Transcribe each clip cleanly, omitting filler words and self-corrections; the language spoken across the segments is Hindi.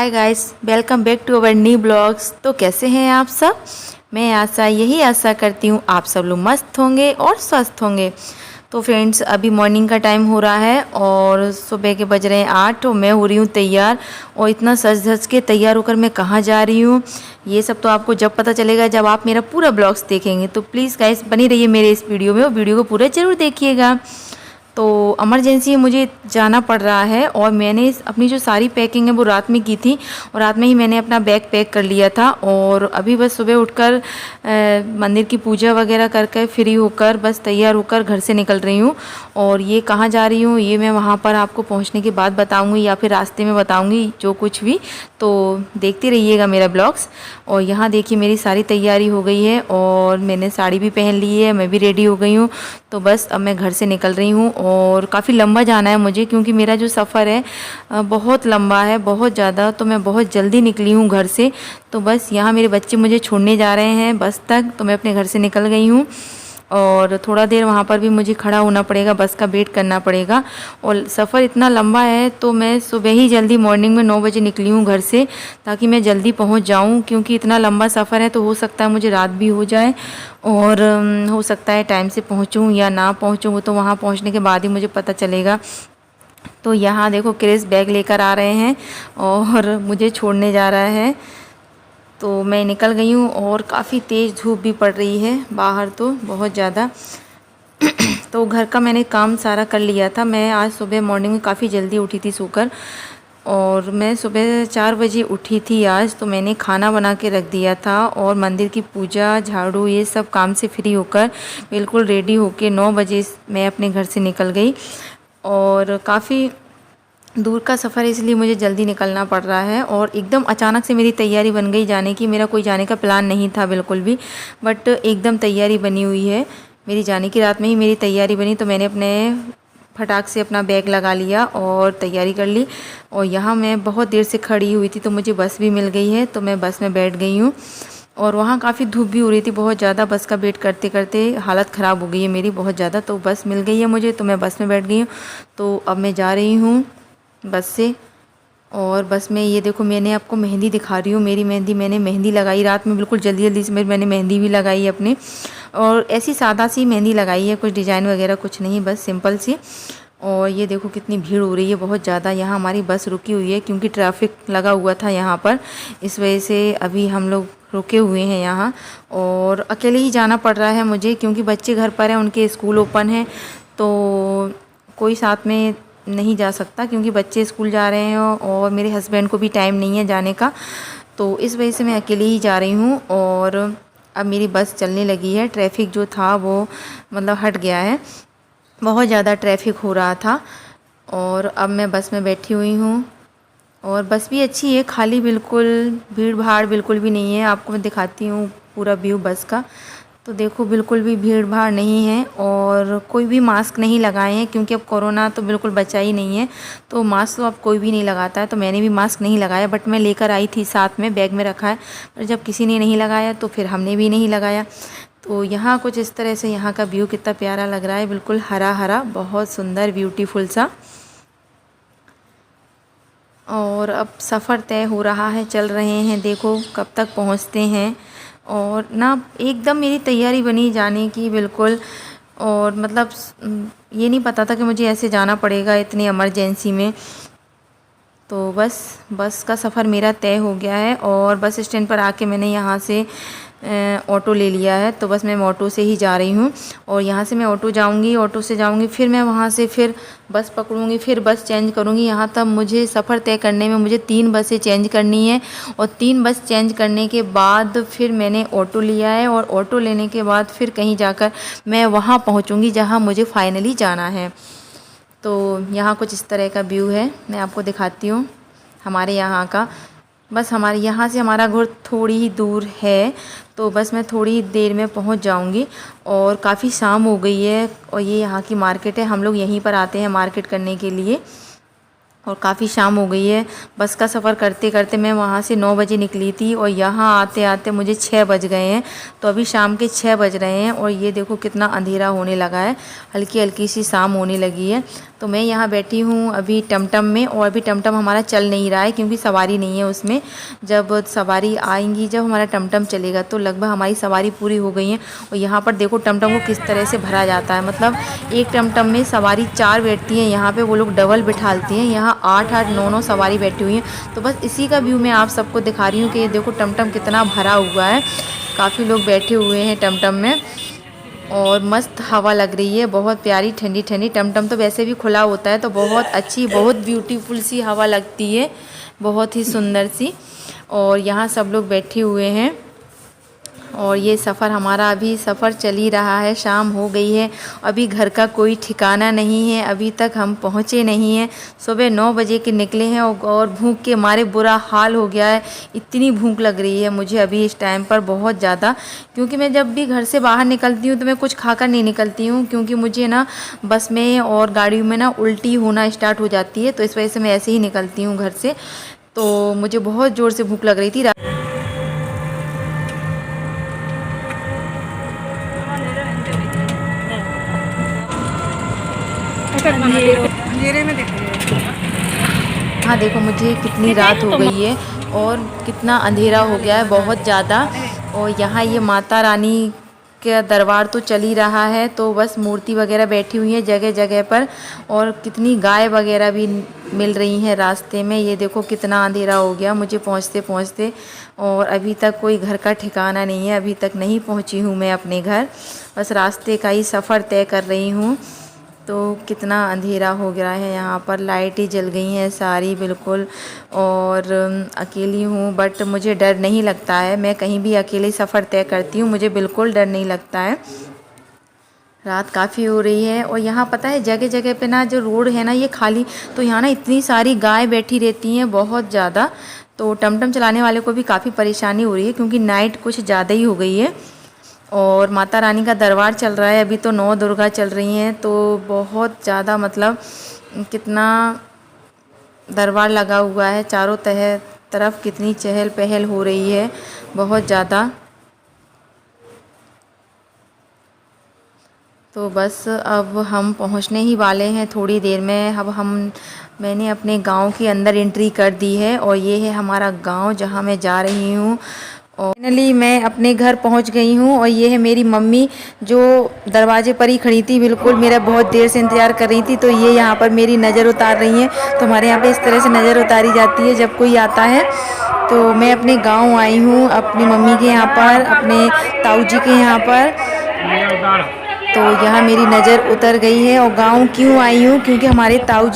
Hi guys, welcome back to our new blogs. तो कैसे हैं आप सब? मैं यही आशा करती हूँ आप सब लोग मस्त होंगे और स्वस्थ होंगे। तो फ्रेंड्स, अभी मॉर्निंग का टाइम हो रहा है और सुबह के बज रहे हैं 8 और मैं हो रही हूँ तैयार। और इतना सज धज के तैयार होकर मैं कहाँ जा रही हूँ ये सब तो आपको जब पता चलेगा जब आप मेरा पूरा ब्लॉग्स देखेंगे। तो प्लीज़ गाइस बनी रहिए मेरे इस वीडियो में और वीडियो को पूरा ज़रूर देखिएगा। तो इमरजेंसी मुझे जाना पड़ रहा है और मैंने अपनी जो सारी पैकिंग है वो रात में की थी और रात में ही मैंने अपना बैग पैक कर लिया था। और अभी बस सुबह उठकर मंदिर की पूजा वगैरह करके फ्री होकर बस तैयार होकर घर से निकल रही हूँ। और ये कहाँ जा रही हूँ ये मैं वहाँ पर आपको पहुँचने के बाद बताऊँगी या फिर रास्ते में बताऊँगी जो कुछ भी। तो देखते रहिएगा मेरा ब्लॉग्स। और यहाँ देखिए मेरी सारी तैयारी हो गई है और मैंने साड़ी भी पहन ली है, मैं भी रेडी हो गई हूँ। तो बस अब मैं घर से निकल रही हूँ और काफ़ी लंबा जाना है मुझे क्योंकि मेरा जो सफ़र है बहुत लंबा है, बहुत ज़्यादा। तो मैं बहुत जल्दी निकली हूँ घर से। तो बस यहाँ मेरे बच्चे मुझे छोड़ने जा रहे हैं बस तक, तो मैं अपने घर से निकल गई हूँ। और थोड़ा देर वहाँ पर भी मुझे खड़ा होना पड़ेगा, बस का वेट करना पड़ेगा। और सफ़र इतना लंबा है तो मैं सुबह ही जल्दी मॉर्निंग में 9 बजे निकली हूँ घर से ताकि मैं जल्दी पहुँच जाऊँ, क्योंकि इतना लंबा सफ़र है तो हो सकता है मुझे रात भी हो जाए और हो सकता है टाइम से पहुँचूँ या ना पहुँचूँ, वो तो वहाँ पहुँचने के बाद ही मुझे पता चलेगा। तो यहाँ देखो क्रिस बैग लेकर आ रहे हैं और मुझे छोड़ने जा रहा है। तो मैं निकल गई हूँ और काफ़ी तेज़ धूप भी पड़ रही है बाहर, तो बहुत ज़्यादा। तो घर का मैंने काम सारा कर लिया था। मैं आज सुबह मॉर्निंग में काफ़ी जल्दी उठी थी सोकर और मैं सुबह 4 बजे उठी थी आज। तो मैंने खाना बना के रख दिया था और मंदिर की पूजा झाड़ू ये सब काम से फ्री होकर बिल्कुल रेडी होकर 9 बजे मैं अपने घर से निकल गई। और काफ़ी दूर का सफ़र है इसलिए मुझे जल्दी निकलना पड़ रहा है और एकदम अचानक से मेरी तैयारी बन गई जाने की। मेरा कोई जाने का प्लान नहीं था बिल्कुल भी, बट एकदम तैयारी बनी हुई है मेरी जाने की। रात में ही मेरी तैयारी बनी तो मैंने अपने फटाक से अपना बैग लगा लिया और तैयारी कर ली। और यहाँ मैं बहुत देर से खड़ी हुई थी तो मुझे बस भी मिल गई है, तो मैं बस में बैठ गई हूँ। और वहाँ काफ़ी धूप भी हो रही थी बहुत ज़्यादा, बस का वेट करते करते हालत ख़राब हो गई है मेरी बहुत ज़्यादा। तो बस मिल गई है मुझे तो मैं बस में बैठ गई हूँ। तो अब मैं जा रही हूँ बस से। और बस में ये देखो मैंने आपको मेहंदी दिखा रही हूँ, मेरी मेहंदी मैंने मेहंदी लगाई रात में बिल्कुल जल्दी जल्दी से। मैंने मेहंदी भी लगाई अपने और ऐसी सादा सी मेहंदी लगाई है, कुछ डिज़ाइन वगैरह कुछ नहीं, बस सिंपल सी। और ये देखो कितनी भीड़ हो रही है बहुत ज़्यादा। यहाँ हमारी बस रुकी हुई है क्योंकि ट्रैफिक लगा हुआ था यहाँ पर, इस वजह से अभी हम लोग रुके हुए हैं यहाँ। और अकेले ही जाना पड़ रहा है मुझे क्योंकि बच्चे घर पर हैं, उनके स्कूल ओपन हैं तो कोई साथ में नहीं जा सकता क्योंकि बच्चे स्कूल जा रहे हैं और मेरे हस्बैंड को भी टाइम नहीं है जाने का। तो इस वजह से मैं अकेले ही जा रही हूँ। और अब मेरी बस चलने लगी है, ट्रैफिक जो था वो मतलब हट गया है, बहुत ज़्यादा ट्रैफिक हो रहा था। और अब मैं बस में बैठी हुई हूँ और बस भी अच्छी है, खाली बिल्कुल, भीड़ भाड़ बिल्कुल भी नहीं है। आपको मैं दिखाती हूँ पूरा व्यू बस का। तो देखो बिल्कुल भी भीड़ भाड़ नहीं है और कोई भी मास्क नहीं लगाए हैं क्योंकि अब कोरोना तो बिल्कुल बचा ही नहीं है। तो मास्क तो अब कोई भी नहीं लगाता है, तो मैंने भी मास्क नहीं लगाया, बट मैं लेकर आई थी साथ में, बैग में रखा है। पर जब किसी ने नहीं लगाया तो फिर हमने भी नहीं लगाया। तो यहाँ कुछ इस तरह से यहाँ का व्यू कितना प्यारा लग रहा है, बिल्कुल हरा हरा, बहुत सुंदर ब्यूटीफुल सा। और अब सफ़र तय हो रहा है, चल रहे हैं, देखो कब तक पहुँचते हैं। और ना एकदम मेरी तैयारी बनी जाने की बिल्कुल। और मतलब ये नहीं पता था कि मुझे ऐसे जाना पड़ेगा इतनी इमरजेंसी में। तो बस का सफ़र मेरा तय हो गया है और बस स्टैंड पर आके मैंने यहाँ से ऑटो ले लिया है। तो बस मैं ऑटो से ही जा रही हूँ और यहाँ से मैं ऑटो से जाऊँगी, फिर मैं वहाँ से फिर बस पकड़ूँगी, फिर बस चेंज करूँगी। यहाँ तक मुझे सफ़र तय करने में मुझे 3 बसें चेंज करनी है और 3 बस चेंज करने के बाद फिर मैंने ऑटो लिया है और ऑटो लेने के बाद फिर कहीं जाकर मैं वहाँ पहुँचूँगी जहाँ मुझे फाइनली जाना है। तो यहाँ कुछ इस तरह का व्यू है, मैं आपको दिखाती हूँ हमारे यहाँ का। बस हमारे यहाँ से हमारा घर थोड़ी ही दूर है, तो बस मैं थोड़ी ही देर में पहुँच जाऊँगी। और काफ़ी शाम हो गई है और ये यहाँ की मार्केट है, हम लोग यहीं पर आते हैं मार्केट करने के लिए। और काफ़ी शाम हो गई है। बस का सफ़र करते करते मैं वहाँ से 9 बजे निकली थी और यहाँ आते आते मुझे 6 बज गए हैं। तो अभी शाम के 6 बज रहे हैं और ये देखो कितना अंधेरा होने लगा है, हल्की हल्की सी शाम होने लगी है। तो मैं यहाँ बैठी हूँ अभी टमटम में, और अभी टमटम हमारा चल नहीं रहा है क्योंकि सवारी नहीं है उसमें। जब सवारी आएंगी, जब हमारा टमटम चलेगा तो लगभग हमारी सवारी पूरी हो गई है। और यहाँ पर देखो टमटम को किस तरह से भरा जाता है, मतलब एक टमटम में सवारी 4 बैठती हैं, यहाँ पे वो लोग डबल बिठालते हैं। यहाँ 8-8 9-9 सवारी बैठी हुई हैं। तो बस इसी का व्यू मैं आप सबको दिखा रही हूँ कि ये देखो टमटम कितना भरा हुआ है, काफ़ी लोग बैठे हुए हैं टमटम में और मस्त हवा लग रही है, बहुत प्यारी ठंडी ठंडी। टमटम तो वैसे भी खुला होता है तो बहुत अच्छी, बहुत ब्यूटीफुल सी हवा लगती है, बहुत ही सुंदर सी। और यहाँ सब लोग बैठे हुए हैं और ये सफ़र हमारा अभी सफ़र चल ही रहा है। शाम हो गई है, अभी घर का कोई ठिकाना नहीं है, अभी तक हम पहुँचे नहीं हैं। सुबह 9 बजे के निकले हैं और भूख के मारे बुरा हाल हो गया है। इतनी भूख लग रही है मुझे अभी इस टाइम पर बहुत ज़्यादा, क्योंकि मैं जब भी घर से बाहर निकलती हूँ तो मैं कुछ खाकर नहीं निकलती हूँ, क्योंकि मुझे ना बस में और गाड़ियों में ना उल्टी होना स्टार्ट हो जाती है। तो इस वजह से मैं ऐसे ही निकलती हूँ घर से। तो मुझे बहुत ज़ोर से भूख लग रही थी। अंधेरे में देखो, हाँ देखो मुझे कितनी रात हो गई है और कितना अंधेरा हो गया है बहुत ज़्यादा। और यहाँ ये माता रानी का दरबार तो चल ही रहा है, तो बस मूर्ति वगैरह बैठी हुई है जगह जगह पर, और कितनी गाय वगैरह भी मिल रही हैं रास्ते में। ये देखो कितना अंधेरा हो गया मुझे पहुँचते पहुँचते, और अभी तक कोई घर का ठिकाना नहीं है, अभी तक नहीं पहुँची हूँ मैं अपने घर, बस रास्ते का ही सफ़र तय कर रही हूँ। तो कितना अंधेरा हो गया है, यहाँ पर लाइटें जल गई हैं सारी बिल्कुल, और अकेली हूँ बट मुझे डर नहीं लगता है। मैं कहीं भी अकेले सफ़र तय करती हूँ, मुझे बिल्कुल डर नहीं लगता है। रात काफ़ी हो रही है और यहाँ पता है जगह जगह पे ना जो रोड है ना ये खाली, तो यहाँ ना इतनी सारी गाय बैठी रहती हैं बहुत ज़्यादा। तो टमटम चलाने वाले को भी काफ़ी परेशानी हो रही है क्योंकि नाइट कुछ ज़्यादा ही हो गई है। और माता रानी का दरबार चल रहा है, अभी तो 9 दुर्गा चल रही हैं, तो बहुत ज़्यादा मतलब कितना दरबार लगा हुआ है चारों तरफ, कितनी चहल पहल हो रही है बहुत ज़्यादा। तो बस अब हम पहुंचने ही वाले हैं थोड़ी देर में। अब मैंने अपने गांव के अंदर एंट्री कर दी है और ये है हमारा गांव जहां मैं जा रही हूं। और फाइनली मैं अपने घर पहुंच गई हूं और ये है मेरी मम्मी जो दरवाजे पर ही खड़ी थी, बिल्कुल मेरा बहुत देर से इंतज़ार कर रही थी। तो ये यहाँ पर मेरी नज़र उतार रही हैं। तो हमारे यहाँ पे इस तरह से नज़र उतारी जाती है जब कोई आता है। तो मैं अपने गांव आई हूँ, अपनी मम्मी के यहाँ पर, अपने ताऊ जी के यहाँ पर। तो यहाँ मेरी नज़र उतर गई है। और गांव क्यों आई हूँ, क्योंकि हमारे ताऊ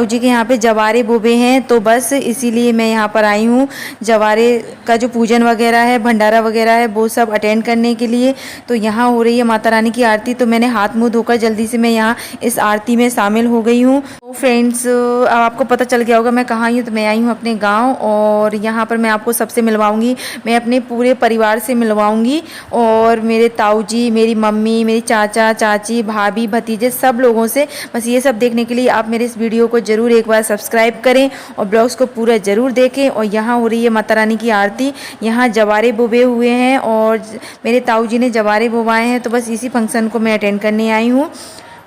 जी के यहाँ पे जवारे बोबे हैं, तो बस इसीलिए मैं यहाँ पर आई हूँ। जवारे का जो पूजन वगैरह है, भंडारा वगैरह है, वो सब अटेंड करने के लिए। तो यहाँ हो रही है माता रानी की आरती, तो मैंने हाथ मुँह धोकर जल्दी से मैं यहाँ इस आरती में शामिल हो गई हूँ। तो फ्रेंड्स अब आपको पता चल गया होगा मैं कहाँ आई हूँ। तो मैं आई हूँ अपने गाँव और यहाँ पर मैं आपको सबसे मिलवाऊँगी, मैं अपने पूरे परिवार से मिलवाऊँगी। और मेरे ताऊ जी, मेरी मम्मी, मेरी चाचा चाची, भाभी, भतीजे, सब लोगों से। बस ये सब देखने के लिए आप मेरे इस वीडियो को ज़रूर एक बार सब्सक्राइब करें और ब्लॉग्स को पूरा ज़रूर देखें। और यहाँ हो रही है माता रानी की आरती, यहाँ जवारे बोबे हुए हैं और मेरे ताऊ जी ने जवारे बोवाए हैं। तो बस इसी फंक्शन को मैं अटेंड करने आई हूँ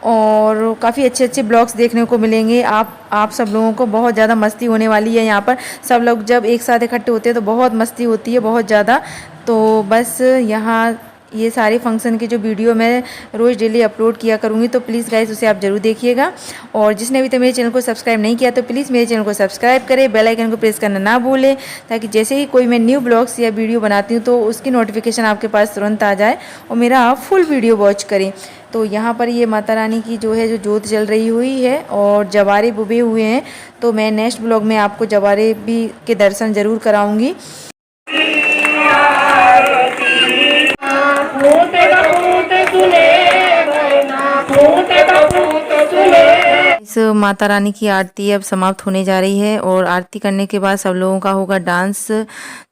और काफ़ी अच्छे अच्छे ब्लॉग्स देखने को मिलेंगे आप सब लोगों को। बहुत ज़्यादा मस्ती होने वाली है यहाँ पर, सब लोग जब एक साथ इकट्ठे होते हैं तो बहुत मस्ती होती है बहुत ज़्यादा। तो बस यहाँ ये सारे फंक्शन के जो वीडियो मैं रोज़ डेली अपलोड किया करूँगी, तो प्लीज़ गाइस उसे आप ज़रूर देखिएगा। और जिसने अभी तक मेरे चैनल को सब्सक्राइब नहीं किया तो प्लीज़ मेरे चैनल को सब्सक्राइब करें, बेल आइकन को प्रेस करना ना भूलें, ताकि जैसे ही कोई मैं न्यू ब्लॉग्स या वीडियो बनाती हूँ तो उसकी नोटिफिकेशन आपके पास तुरंत आ जाए और मेरा आप फुल वीडियो वॉच करें। तो यहाँ पर ये माता रानी की जो है जो जोत जल रही हुई है और जवारे बुबे हुए हैं। तो मैं नेक्स्ट ब्लॉग में आपको जवारे भी के दर्शन ज़रूर कराऊँगी। इस माता रानी की आरती अब समाप्त होने जा रही है और आरती करने के बाद सब लोगों का होगा डांस।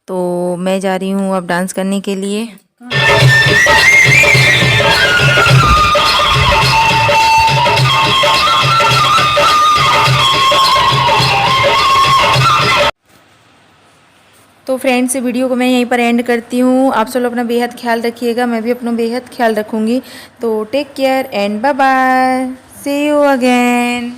तो मैं जा रही हूँ अब डांस करने के लिए। तो फ्रेंड्स वीडियो को मैं यहीं पर एंड करती हूँ। आप सब लोग अपना बेहद ख्याल रखिएगा, मैं भी अपना बेहद ख्याल रखूँगी। तो take care and bye bye, see you again.